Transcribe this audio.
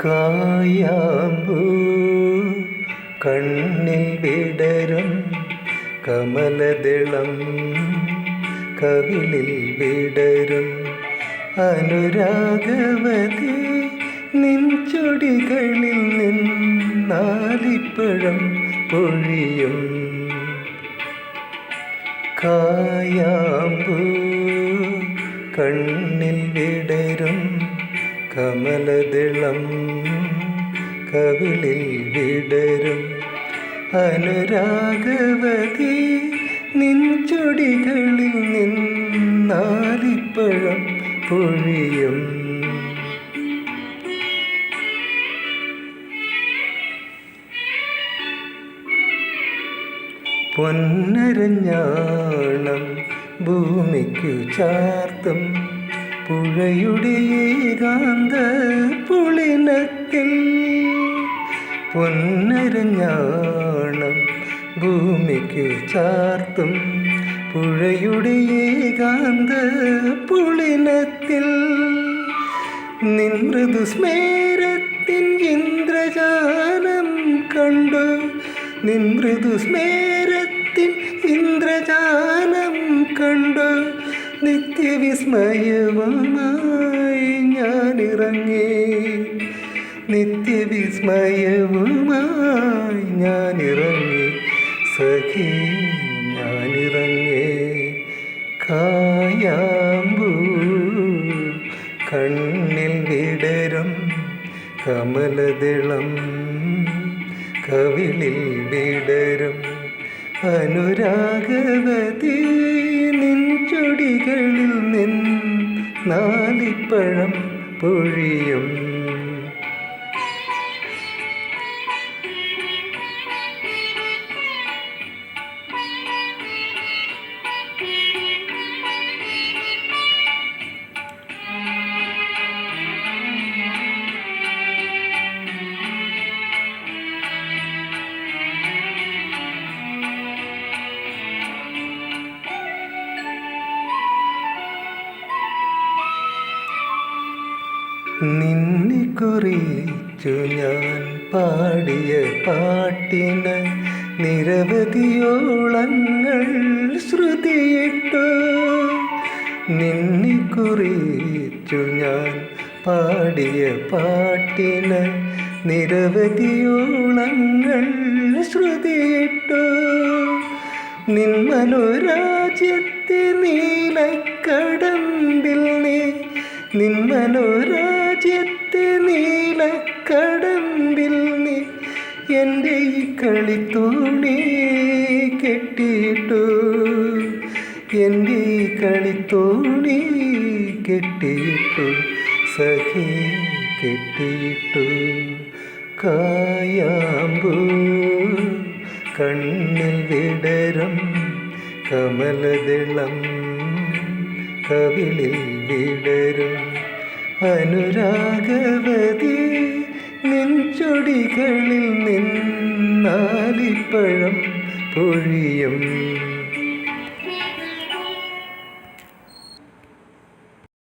കായാമ്പൂ കണ്ണിൽ വിടരും കമലദളം കവിളിൽ വിടരും അനുരാഗവതി നിൻ ചൊടികളിൽ നിന്നാലിപ്പഴം പൊഴിയും. കായാമ്പൂ കണ്ണിൽ വിടരും കമലദളം കവിളിൽ വിടരും അനുരാഗവതി നിൻ ചൊടികളിൽ നിന്നാലിപ്പഴം പൊഴിയും. പൊന്നരഞ്ഞാണം ഭൂമിക്കു ചാർത്തും പുഴയുടെ ഏകാന്ത പുളിനത്തിൽ. പൊന്നരഞ്ഞാണം ഭൂമിക്കു ചാർത്തും പുഴയുടെ ഏകാന്ത പുളിനത്തിൽ. നിൻ മൃദുസ്മേരത്തിൻ ഇന്ദ്രജാലം കണ്ടു, നിൻ മൃദുസ്മേരത്തിൻ ഇന്ദ്രജാലം കണ്ടു നിത്യവിസ്മയവുമായി ഞാനിറങ്ങി, നിത്യവിസ്മയവുമായി ഞാനിറങ്ങി സഖി ഞാനിറങ്ങി. കായാമ്പൂ കണ്ണിൽ വിടരും കമലദളം കവിളിൽ വിടരും അനുരാഗവതി നിൻ ചൊടികളിൽ നിന്നാലിപ്പഴം പൊഴിയും. നിന്നെ കുറിച്ചു ഞാൻ പാടിയ പാട്ടിന് നിരവധിയോളങ്ങൾ ശ്രുതിയിട്ടു. നിന്നെ കുറിച്ചു ഞാൻ പാടിയ പാട്ടിന് നിരവധിയോളങ്ങൾ ശ്രുതിയിട്ടു. നിൻ മനോരാജ്യത്തെ നീലക്കടമ്പിൽ നീ, നിൻ മനോരാജ്യത്തെ നീലക്കടമ്പിൽ നീ എൻ്റെ ഈ കളിത്തോണി കെട്ടിയിട്ടു, എൻ്റെ ഈ കളിത്തോണി കെട്ടിയിട്ടു സഖി കെട്ടിയിട്ടു. കായാമ്പൂ കണ്ണിൽ വിടരും കമലദളം കവിളിൽ വിടരും അനുരാഗവതി നിൻ ചൊടികളിൽ നിന്നാലിപ്പഴം പൊഴിയും.